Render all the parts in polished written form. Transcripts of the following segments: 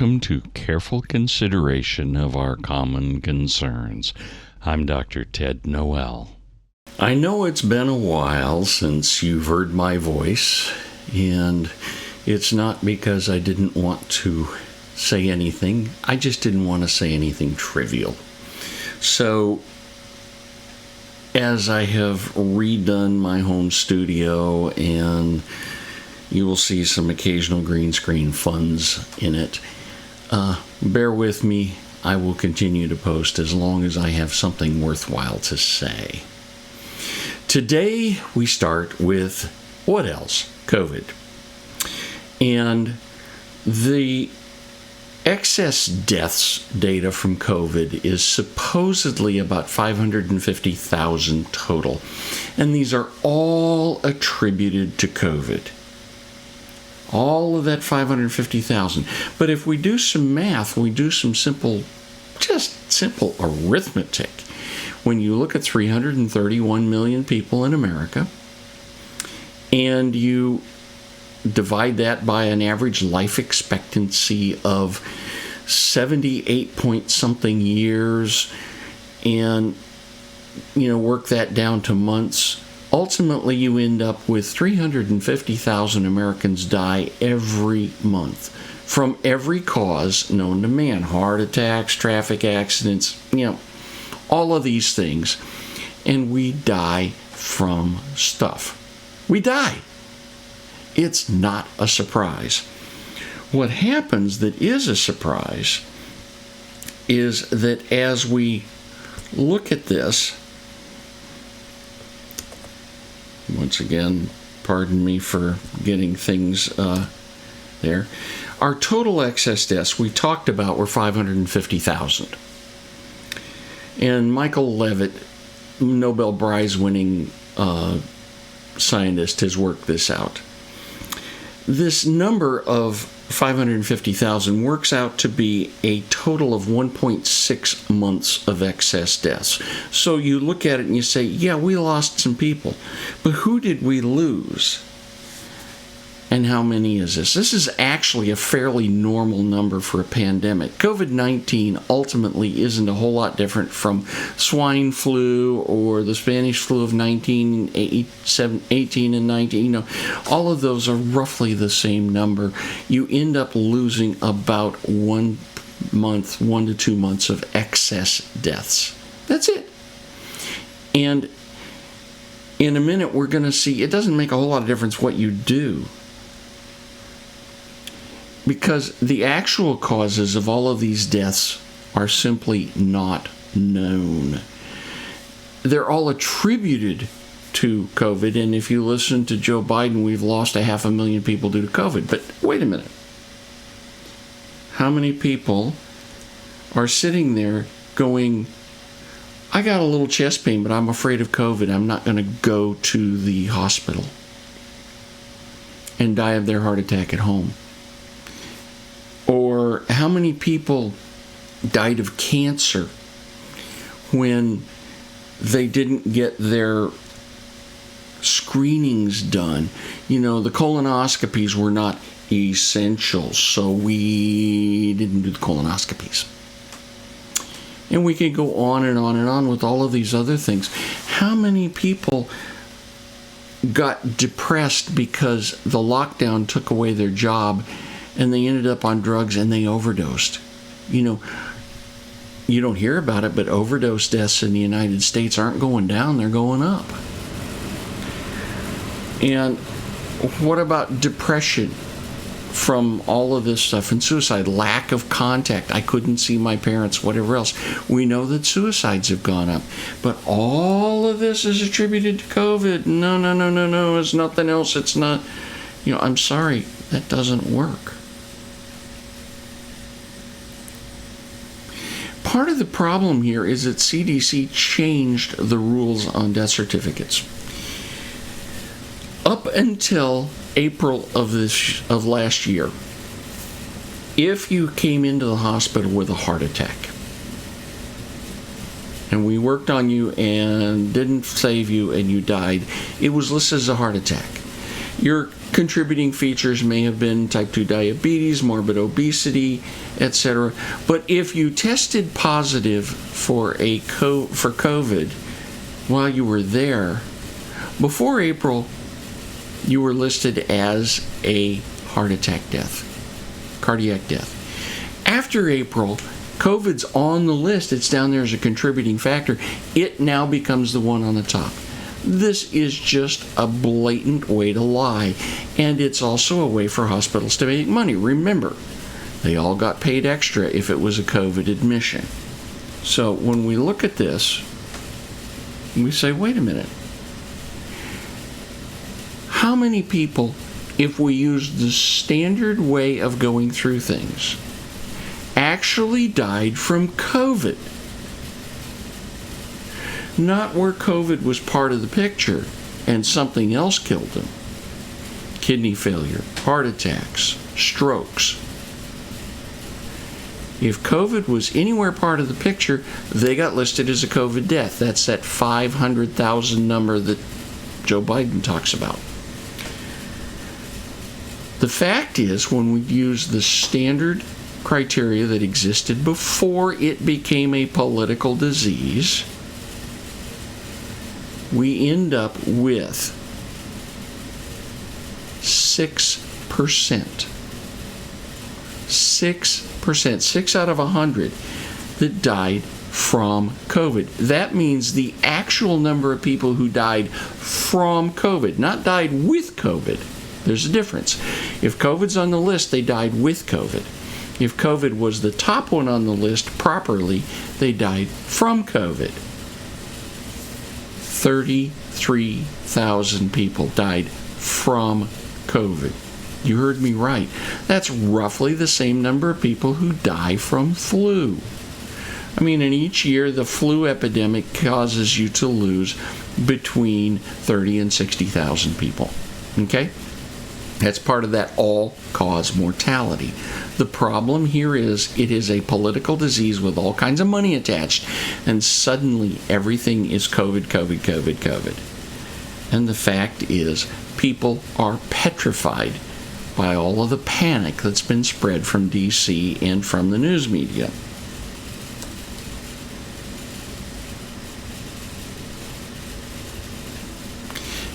Welcome to Careful Consideration of Our Common Concerns. I'm Dr. Ted Noel. I know it's been a while since you've heard my voice, and it's not because I didn't want to say anything. I just didn't want to say anything trivial. So, as I have redone my home studio, and you will see some occasional green screen funds in it, bear with me. I will continue to post as long as I have something worthwhile to say. Today, we start with what else? COVID. And the excess deaths data from COVID is supposedly about 550,000 total. And these are all attributed to COVID. All of that 550,000. But if we do some math, we do some simple arithmetic. When you look at 331 million people in America, and you divide that by an average life expectancy of 78 point something years, and work that down to months, ultimately you end up with 350,000 Americans die every month from every cause known to man. Heart attacks, traffic accidents, all of these things. And we die from stuff. We die. It's not a surprise. What happens that is a surprise is that as we look at this, once again, pardon me for getting things there, our total excess deaths we talked about were 550,000. And Michael Levitt, Nobel Prize-winning scientist, has worked this out. This number of 550,000 works out to be a total of 1.6 months of excess deaths. So you look at it and you say, yeah, we lost some people. But who did we lose? And how many is this? This is actually a fairly normal number for a pandemic. COVID-19 ultimately isn't a whole lot different from swine flu or the Spanish flu of 18 and 19. All of those are roughly the same number. You end up losing about 1 to 2 months of excess deaths. That's it. And in a minute, we're going to see it doesn't make a whole lot of difference what you do, because the actual causes of all of these deaths are simply not known. They're all attributed to COVID, and if you listen to Joe Biden, we've lost 500,000 people due to COVID. But wait a minute. How many people are sitting there going, I got a little chest pain, but I'm afraid of COVID. I'm not going to go to the hospital, and die of their heart attack at home? Or how many people died of cancer when they didn't get their screenings done? The colonoscopies were not essential, so we didn't do the colonoscopies. And we could go on and on and on with all of these other things. How many people got depressed because the lockdown took away their job, and they ended up on drugs and they overdosed? You don't hear about it, but overdose deaths in the United States aren't going down, they're going up. And what about depression from all of this stuff, and suicide, lack of contact? I couldn't see my parents, whatever else. We know that suicides have gone up, but all of this is attributed to COVID. No, it's nothing else. It's not, I'm sorry, that doesn't work. Part of the problem here is that CDC changed the rules on death certificates. Up until April of last year, if you came into the hospital with a heart attack, and we worked on you and didn't save you and you died, it was listed as a heart attack. Your Contributing features may have been type 2 diabetes, morbid obesity, etc. But if you tested positive for COVID while you were there, before April, you were listed as a heart attack death, cardiac death. After April, COVID's on the list. It's down there as a contributing factor. It now becomes the one on the top. This is just a blatant way to lie, and it's also a way for hospitals to make money. Remember, they all got paid extra if it was a COVID admission. So when we look at this, we say, wait a minute. How many people, if we use the standard way of going through things, actually died from COVID? Not where COVID was part of the picture and something else killed them. Kidney failure, heart attacks, strokes. If COVID was anywhere part of the picture, they got listed as a COVID death. That's that 500,000 number that Joe Biden talks about. The fact is, when we use the standard criteria that existed before it became a political disease, we end up with 6%. 6%, 6 out of 100 that died from COVID. That means the actual number of people who died from COVID, not died with COVID. There's a difference. If COVID's on the list, they died with COVID. If COVID was the top one on the list properly, they died from COVID. 33,000 people died from COVID. You heard me right. That's roughly the same number of people who die from flu. I mean, in each year, the flu epidemic causes you to lose between 30 and 60,000 people. Okay? That's part of that all-cause mortality. The problem here is it is a political disease with all kinds of money attached, and suddenly everything is COVID, COVID, COVID, COVID. And the fact is, people are petrified by all of the panic that's been spread from D.C. and from the news media.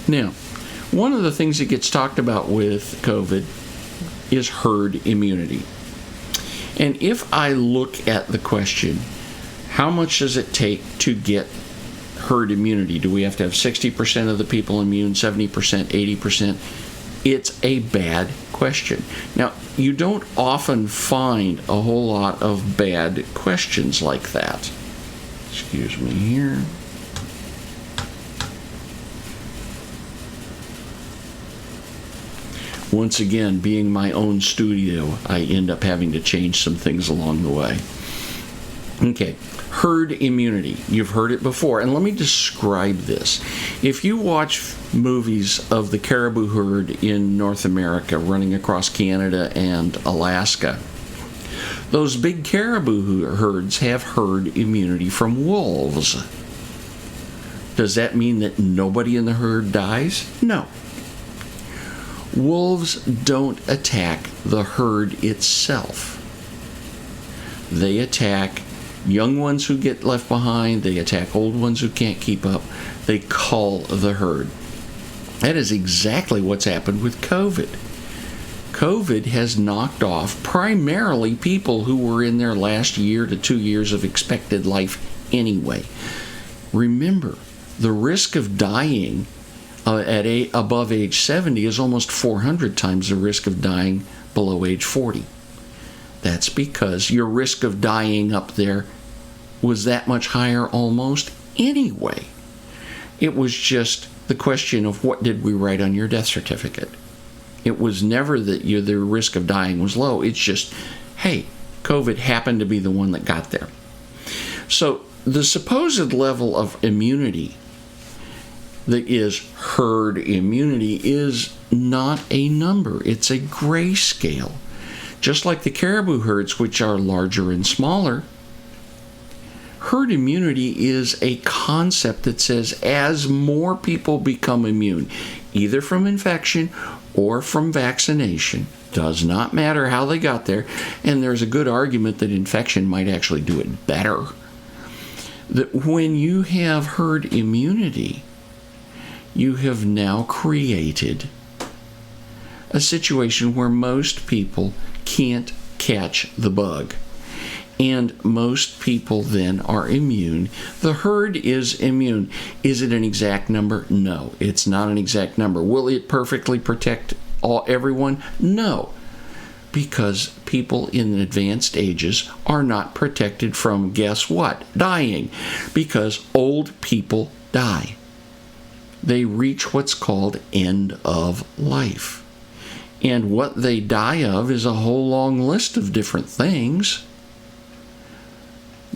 Now, one of the things that gets talked about with COVID is herd immunity. And if I look at the question, how much does it take to get herd immunity? Do we have to have 60% of the people immune, 70%, 80%? It's a bad question. Now, you don't often find a whole lot of bad questions like that. Excuse me here. Once again, being my own studio, I end up having to change some things along the way. Okay, herd immunity. You've heard it before, and let me describe this. If you watch movies of the caribou herd in North America running across Canada and Alaska, those big caribou herds have herd immunity from wolves. Does that mean that nobody in the herd dies? No. Wolves don't attack the herd itself. They attack young ones who get left behind. They attack old ones who can't keep up. They cull the herd. That is exactly what's happened with COVID. COVID has knocked off primarily people who were in their last year to 2 years of expected life anyway. Remember, the risk of dying above age 70 is almost 400 times the risk of dying below age 40. That's because your risk of dying up there was that much higher almost anyway. It was just the question of what did we write on your death certificate. It was never that the risk of dying was low. It's just, hey, COVID happened to be the one that got there. So the supposed level of immunity that is herd immunity is not a number. It's a grayscale. Just like the caribou herds, which are larger and smaller, herd immunity is a concept that says as more people become immune, either from infection or from vaccination, does not matter how they got there, and there's a good argument that infection might actually do it better, that when you have herd immunity, you have now created a situation where most people can't catch the bug. And most people then are immune. The herd is immune. Is it an exact number? No, it's not an exact number. Will it perfectly protect everyone? No, because people in advanced ages are not protected from, guess what? Dying, because old people die. They reach what's called end of life. And what they die of is a whole long list of different things.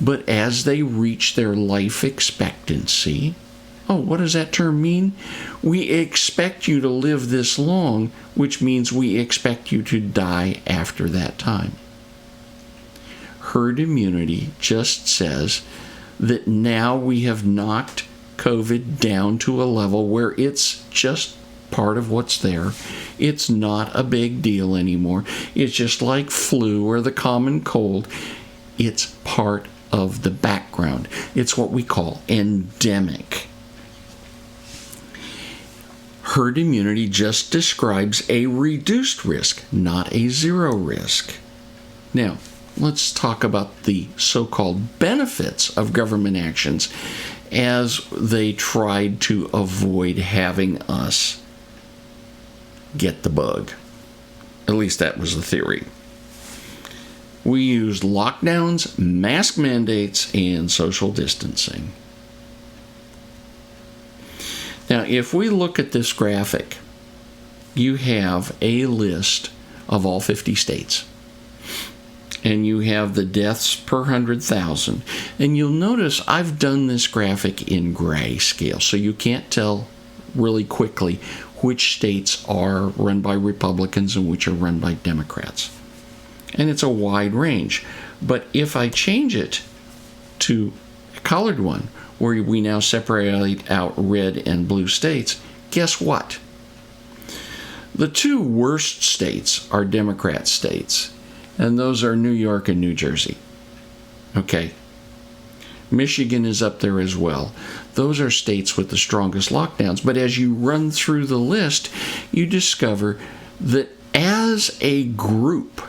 But as they reach their life expectancy, what does that term mean? We expect you to live this long, which means we expect you to die after that time. Herd immunity just says that now we have knocked COVID down to a level where it's just part of what's there. It's not a big deal anymore. It's just like flu or the common cold. It's part of the background. It's what we call endemic. Herd immunity just describes a reduced risk, not a zero risk. Now, let's talk about the so-called benefits of government actions as they tried to avoid having us get the bug. At least that was the theory. We used lockdowns, mask mandates, and social distancing. Now, if we look at this graphic, you have a list of all 50 states. And you have the deaths per 100,000. And you'll notice I've done this graphic in grayscale, so you can't tell really quickly which states are run by Republicans and which are run by Democrats. And it's a wide range. But if I change it to a colored one, where we now separate out red and blue states, guess what? The two worst states are Democrat states, and those are New York and New Jersey. Okay. Michigan is up there as well. Those are states with the strongest lockdowns. But as you run through the list, you discover that as a group,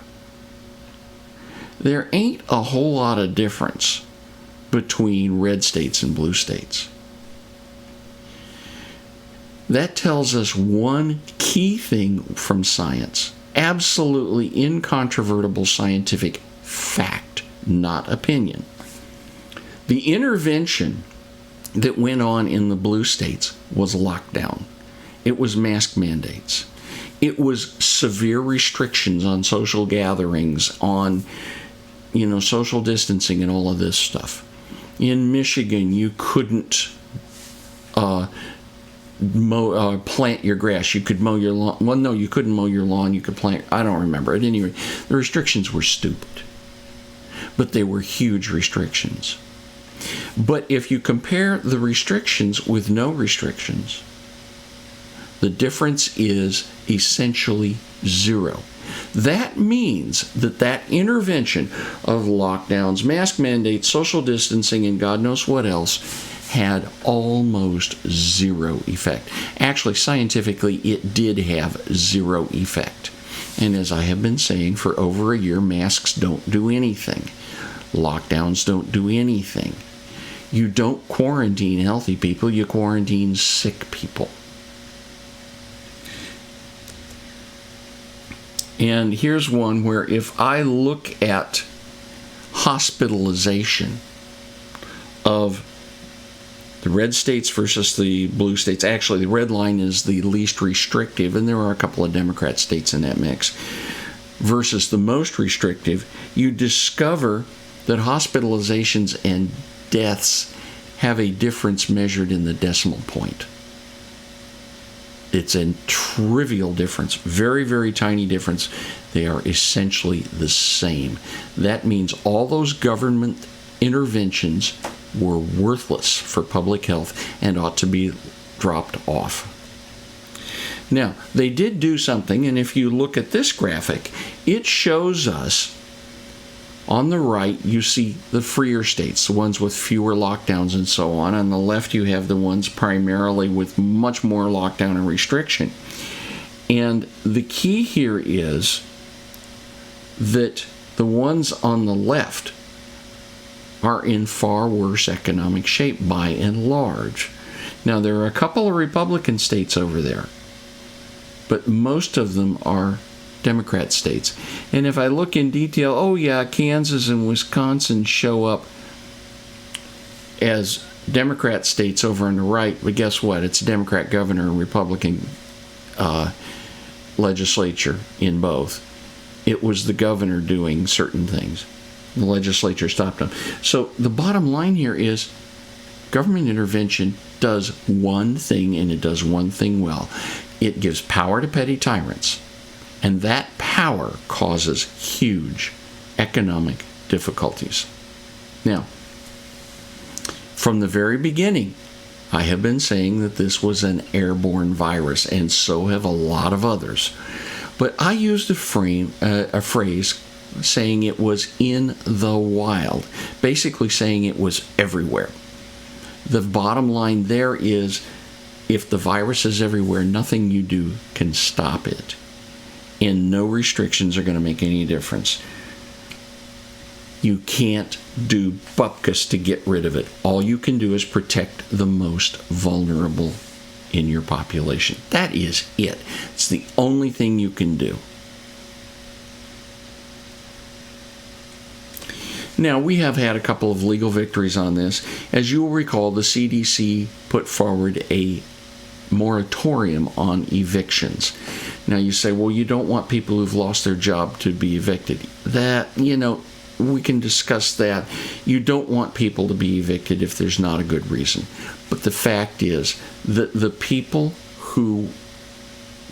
there ain't a whole lot of difference between red states and blue states. That tells us one key thing from science. Absolutely incontrovertible scientific fact, not opinion. The intervention that went on in the blue states was lockdown. It was mask mandates. It was severe restrictions on social gatherings, on social distancing and all of this stuff. In Michigan, you couldn't plant your grass. You could mow your lawn. Well, no, you couldn't mow your lawn. You could plant. I don't remember. At any rate, the restrictions were stupid, but they were huge restrictions. But if you compare the restrictions with no restrictions, the difference is essentially zero. That means that intervention of lockdowns, mask mandates, social distancing, and God knows what else had almost zero effect. Actually, scientifically, it did have zero effect. And as I have been saying for over a year, masks don't do anything. Lockdowns don't do anything. You don't quarantine healthy people, you quarantine sick people. And here's one where if I look at hospitalization of the red states versus the blue states, actually the red line is the least restrictive, and there are a couple of Democrat states in that mix, versus the most restrictive, you discover that hospitalizations and deaths have a difference measured in the decimal point. It's a trivial difference, very, very tiny difference. They are essentially the same. That means all those government interventions were worthless for public health and ought to be dropped off. Now, they did do something, and if you look at this graphic, it shows us on the right, you see the freer states, the ones with fewer lockdowns and so on. On the left, you have the ones primarily with much more lockdown and restriction. And the key here is that the ones on the left are in far worse economic shape by and large. Now, there are a couple of Republican states over there, but most of them are Democrat states. And if I look in detail, oh yeah, Kansas and Wisconsin show up as Democrat states over on the right, but guess what? It's a Democrat governor and Republican legislature in both. It was the governor doing certain things. The legislature stopped them. So the bottom line here is government intervention does one thing, and it does one thing well. It gives power to petty tyrants. And that power causes huge economic difficulties. Now, from the very beginning, I have been saying that this was an airborne virus, and so have a lot of others. But I used a phrase saying it was in the wild, basically saying it was everywhere. The bottom line there is, if the virus is everywhere, nothing you do can stop it. And no restrictions are going to make any difference. You can't do bupkis to get rid of it. All you can do is protect the most vulnerable in your population. That is it. It's the only thing you can do. Now, we have had a couple of legal victories on this. As you will recall, the CDC put forward a moratorium on evictions. Now, you say, well, you don't want people who've lost their job to be evicted. That, we can discuss that. You don't want people to be evicted if there's not a good reason. But the fact is that the people who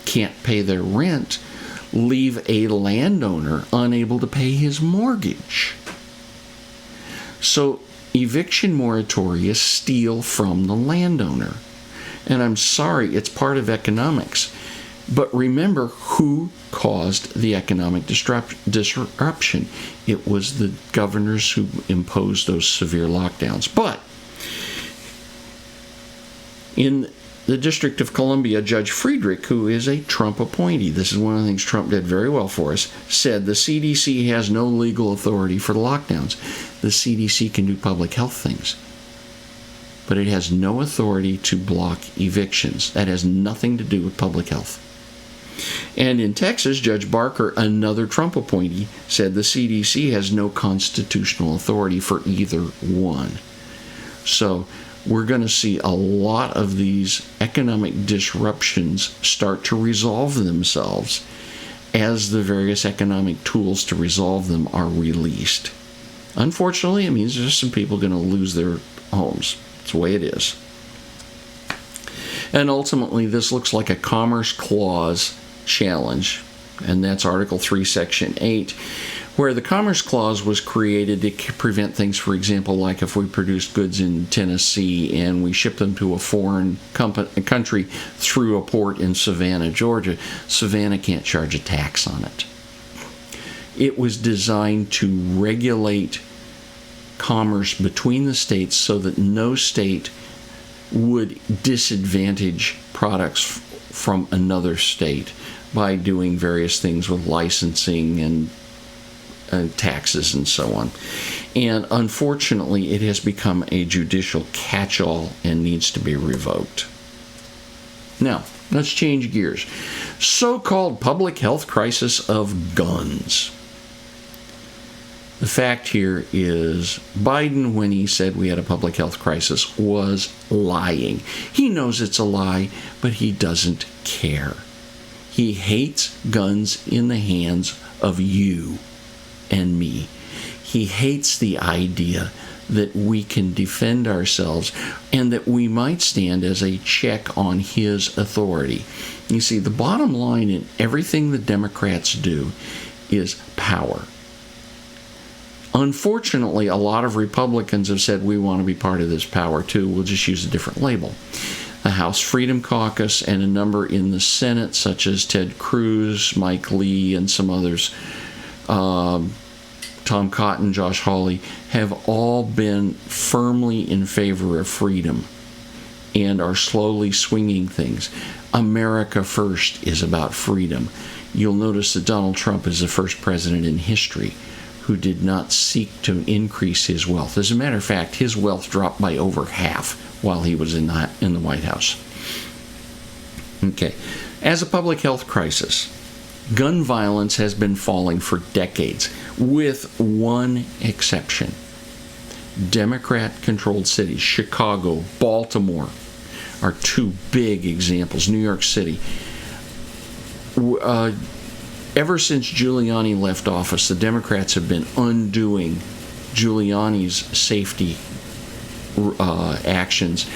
can't pay their rent leave a landowner unable to pay his mortgage. So eviction moratoria steal from the landowner. And I'm sorry, it's part of economics. But remember who caused the economic disruption. It was the governors who imposed those severe lockdowns. But in the District of Columbia, Judge Friedrich, who is a Trump appointee, this is one of the things Trump did very well for us, said the CDC has no legal authority for the lockdowns. The CDC can do public health things, but it has no authority to block evictions. That has nothing to do with public health. And in Texas, Judge Barker, another Trump appointee, said the CDC has no constitutional authority for either one. So we're going to see a lot of these economic disruptions start to resolve themselves as the various economic tools to resolve them are released. Unfortunately, it means there's some people going to lose their homes. It's the way it is. And ultimately, this looks like a Commerce Clause challenge, and that's Article 3, Section 8, where the Commerce Clause was created to prevent things, for example, like if we produced goods in Tennessee and we ship them to a foreign country through a port in Savannah, Georgia, Savannah can't charge a tax on it. It was designed to regulate commerce between the states so that no state would disadvantage products from another state by doing various things with licensing and taxes and so on. And unfortunately, it has become a judicial catch-all and needs to be revoked. Now, let's change gears. So-called public health crisis of guns. The fact here is Biden, when he said we had a public health crisis, was lying. He knows it's a lie, but he doesn't care. He hates guns in the hands of you and me. He hates the idea that we can defend ourselves and that we might stand as a check on his authority. You see, the bottom line in everything the Democrats do is power. Unfortunately, a lot of Republicans have said we want to be part of this power too. We'll just use a different label. the House Freedom Caucus, and a number in the Senate, such as Ted Cruz, Mike Lee, and some others, Tom Cotton, Josh Hawley, have all been firmly in favor of freedom and are slowly swinging things. America First is about freedom. You'll notice that Donald Trump is the first president in history who did not seek to increase his wealth. As a matter of fact, his wealth dropped by over half while he was in the White House. Okay. As a public health crisis, gun violence has been falling for decades, with one exception. Democrat-controlled cities, Chicago, Baltimore, are two big examples. New York City. Ever since Giuliani left office, the Democrats have been undoing Giuliani's safety actions,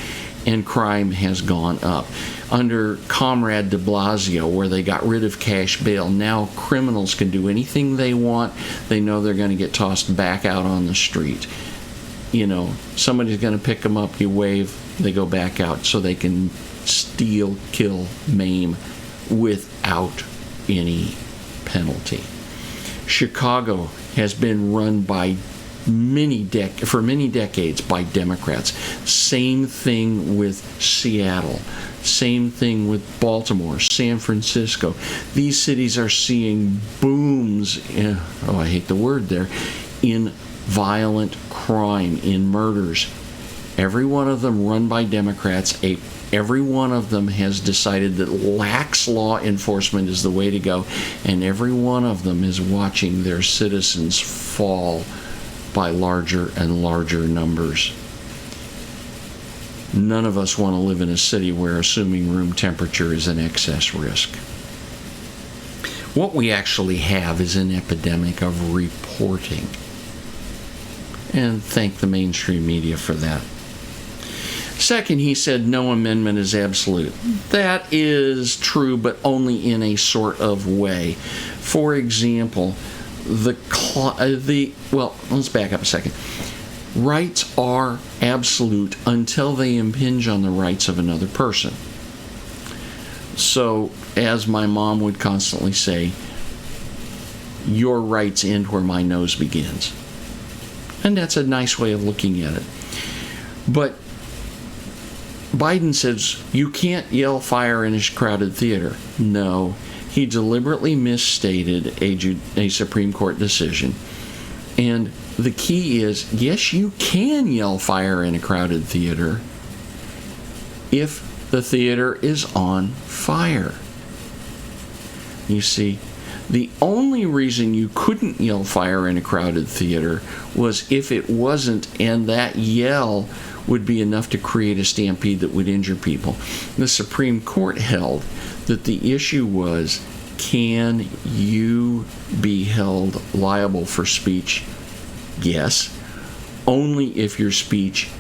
and crime has gone up. Under Comrade de Blasio, where they got rid of cash bail, now criminals can do anything they want. They know they're going to get tossed back out on the street. You know, somebody's going to pick them up, you wave, they go back out, so they can steal, kill, maim without any penalty. Chicago has been run by for many decades by Democrats. Same thing with Seattle. Same thing with Baltimore, San Francisco. These cities are seeing booms, I hate the word there, in violent crime, in murders. Every one of them run by Democrats. Every one of them has decided that lax law enforcement is the way to go, and every one of them is watching their citizens fall by larger and larger numbers. None of us want to live in a city where assuming room temperature is an excess risk. What we actually have is an epidemic of reporting. And thank the mainstream media for that. Second, he said no amendment is absolute. That is true, but only in a sort of way. For example, let's back up a second. Rights are absolute until they impinge on the rights of another person. So, as my mom would constantly say, your rights end where my nose begins. And that's a nice way of looking at it. But Biden says you can't yell fire in a crowded theater. No, he deliberately misstated a Supreme Court decision. And the key is, yes, you can yell fire in a crowded theater if the theater is on fire. You see, the only reason you couldn't yell fire in a crowded theater was if it wasn't, and that yell would be enough to create a stampede that would injure people. The Supreme Court held that the issue was, can you be held liable for speech? Yes, only if your speech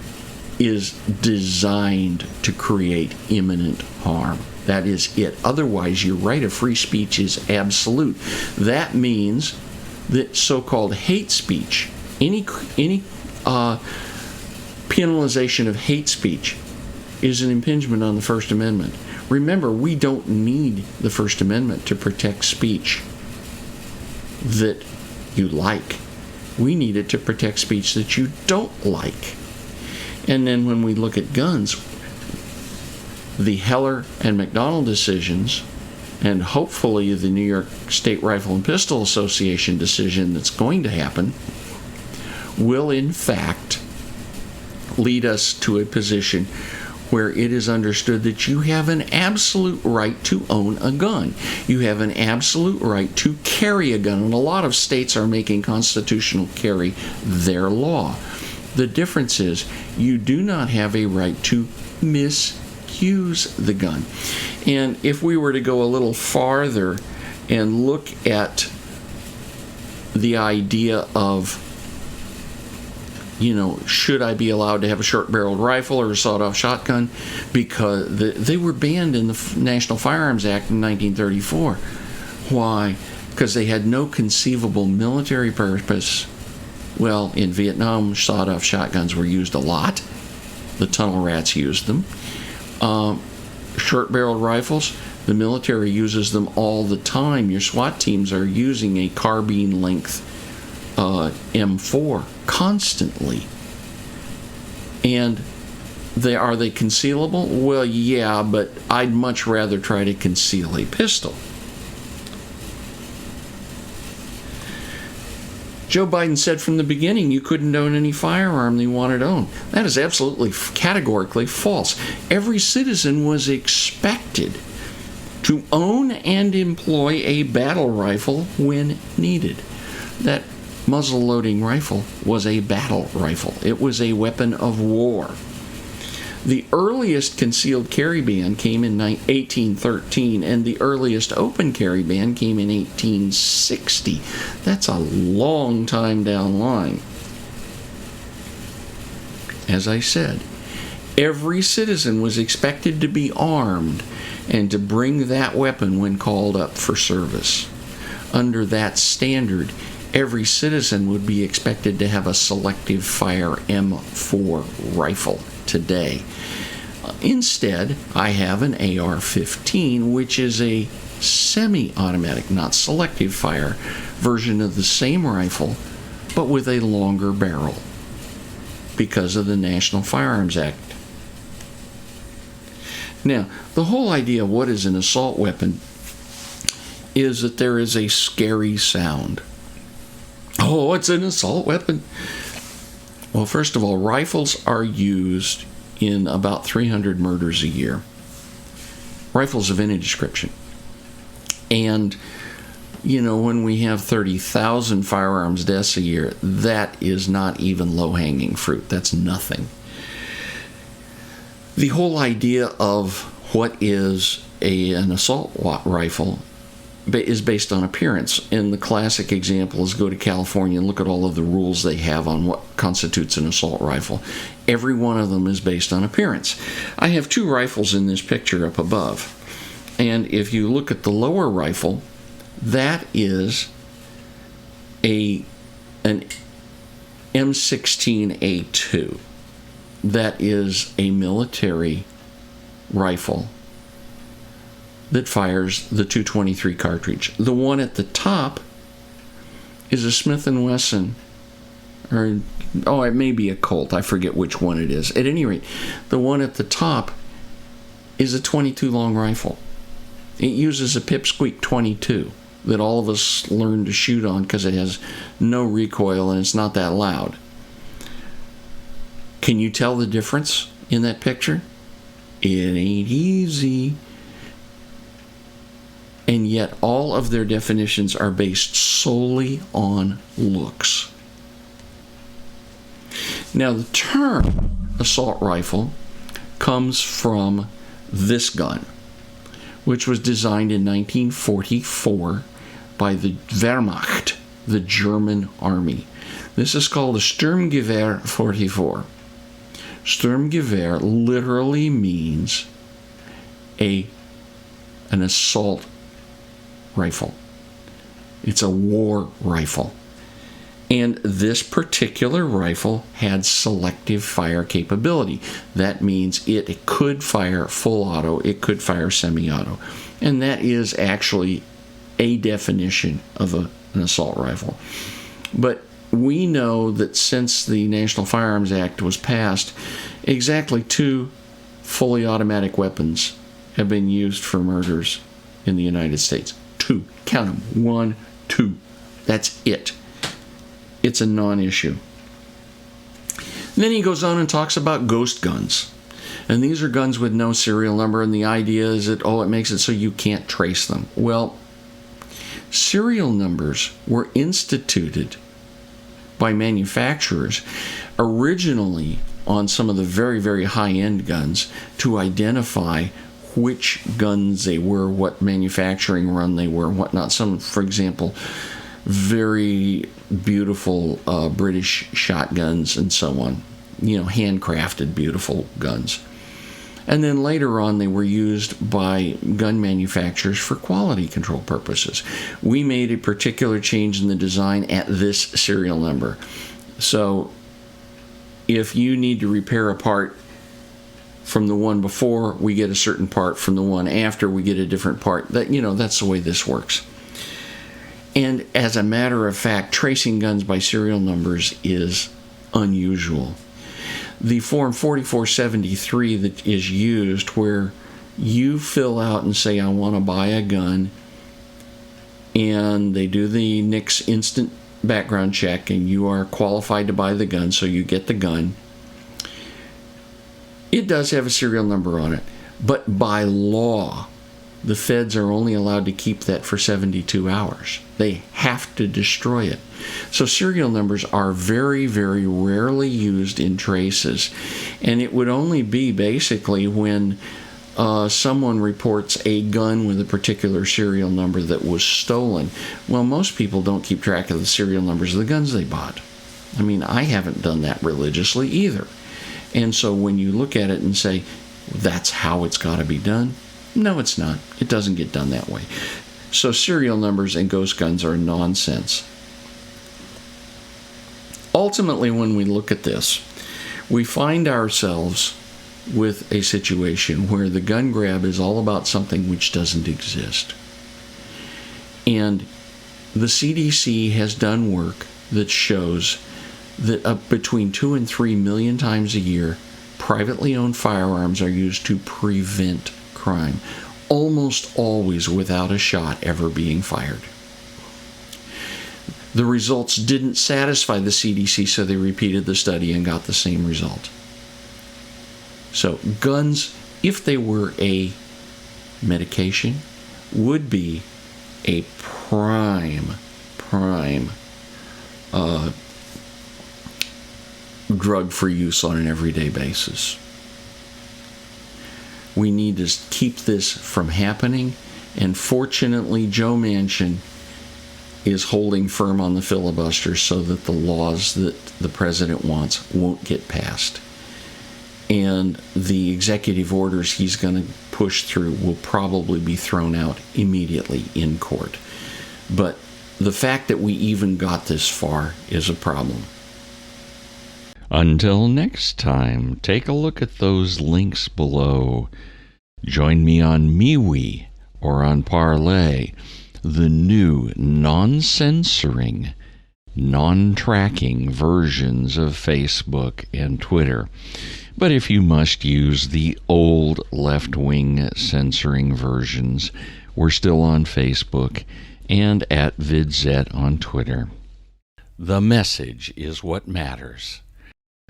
is designed to create imminent harm. That is it. Otherwise, your right of free speech is absolute. That means that so-called hate speech, any penalization of hate speech, is an impingement on the First Amendment. Remember, we don't need the First Amendment to protect speech that you like. We need it to protect speech that you don't like. And then when we look at guns, the Heller and McDonald decisions, and hopefully the New York State Rifle and Pistol Association decision that's going to happen, will in fact lead us to a position where it is understood that you have an absolute right to own a gun. You have an absolute right to carry a gun, and a lot of states are making constitutional carry their law. The difference is you do not have a right to misuse the gun. And if we were to go a little farther and look at the idea of, should I be allowed to have a short-barreled rifle or a sawed-off shotgun? Because they were banned in the National Firearms Act in 1934. Why? Because they had no conceivable military purpose. Well, in Vietnam, sawed-off shotguns were used a lot. The tunnel rats used them. Short-barreled rifles, the military uses them all the time. Your SWAT teams are using a carbine length M4 constantly. And are they concealable? Well, yeah, but I'd much rather try to conceal a pistol. Joe Biden said from the beginning you couldn't own any firearm you wanted to own. That is absolutely categorically false. Every citizen was expected to own and employ a battle rifle when needed. That muzzle-loading rifle was a battle rifle. It was a weapon of war. The earliest concealed carry ban came in 1813, and the earliest open carry ban came in 1860. That's a long time down the line. As I said, every citizen was expected to be armed and to bring that weapon when called up for service. Under that standard, every citizen would be expected to have a selective fire M4 rifle today. Instead, I have an AR-15, which is a semi-automatic, not selective fire, version of the same rifle, but with a longer barrel because of the National Firearms Act. Now, the whole idea of what is an assault weapon is that there is a scary sound. Oh, it's an assault weapon. Well, first of all, rifles are used in about 300 murders a year. Rifles of any description. And, when we have 30,000 firearms deaths a year, that is not even low-hanging fruit. That's nothing. The whole idea of what is an assault rifle is based on appearance. And the classic example is go to California and look at all of the rules they have on what constitutes an assault rifle. Every one of them is based on appearance. I have two rifles in this picture up above. And if you look at the lower rifle, that is an M16A2. That is a military rifle that fires the .223 cartridge. The one at the top is a Smith & Wesson, it may be a Colt. I forget which one it is. At any rate, the one at the top is a .22 long rifle. It uses a Pipsqueak 22 that all of us learn to shoot on because it has no recoil and it's not that loud. Can you tell the difference in that picture? It ain't easy. And yet all of their definitions are based solely on looks. Now, the term assault rifle comes from this gun, which was designed in 1944 by the Wehrmacht, the German army. This is called a Sturmgewehr 44. Sturmgewehr literally means an assault rifle. It's a war rifle. And this particular rifle had selective fire capability. That means it could fire full auto, it could fire semi-auto. And that is actually a definition of an assault rifle. But we know that since the National Firearms Act was passed, exactly 2 fully automatic weapons have been used for murders in the United States. 2. Count them. 1, 2. That's it. It's a non-issue. Then he goes on and talks about ghost guns. And these are guns with no serial number, and the idea is that, it makes it so you can't trace them. Well, serial numbers were instituted by manufacturers originally on some of the very, very high-end guns to identify which guns they were, what manufacturing run they were, and whatnot. Some, for example, very beautiful British shotguns and so on. Handcrafted, beautiful guns. And then later on, they were used by gun manufacturers for quality control purposes. We made a particular change in the design at this serial number. So if you need to repair a part from the one before, we get a certain part. From the one after, we get a different part. That's the way this works. And as a matter of fact, tracing guns by serial numbers is unusual. The Form 4473 that is used, where you fill out and say, I want to buy a gun, and they do the NICS instant background check, and you are qualified to buy the gun, so you get the gun. It does have a serial number on it, but by law, the feds are only allowed to keep that for 72 hours. They have to destroy it. So serial numbers are very, very rarely used in traces, and it would only be basically when someone reports a gun with a particular serial number that was stolen. Well, most people don't keep track of the serial numbers of the guns they bought. I mean, I haven't done that religiously either. And so when you look at it and say, that's how it's got to be done, no, it's not. It doesn't get done that way. So serial numbers and ghost guns are nonsense. Ultimately, when we look at this, we find ourselves with a situation where the gun grab is all about something which doesn't exist. And the CDC has done work that shows that between 2 and 3 million times a year, privately owned firearms are used to prevent crime, almost always without a shot ever being fired. The results didn't satisfy the CDC, so they repeated the study and got the same result. So guns, if they were a medication, would be a prime drug for use on an everyday basis. We need to keep this from happening, and fortunately Joe Manchin is holding firm on the filibuster so that the laws that the president wants won't get passed. And the executive orders he's going to push through will probably be thrown out immediately in court. But the fact that we even got this far is a problem. Until next time, take a look at those links below. Join me on MeWe or on Parlay, the new non-censoring, non-tracking versions of Facebook and Twitter. But if you must use the old left-wing censoring versions, we're still on Facebook and at VidZet on Twitter. The message is what matters.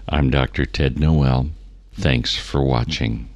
I'm Dr. Ted Noel. Thanks for watching.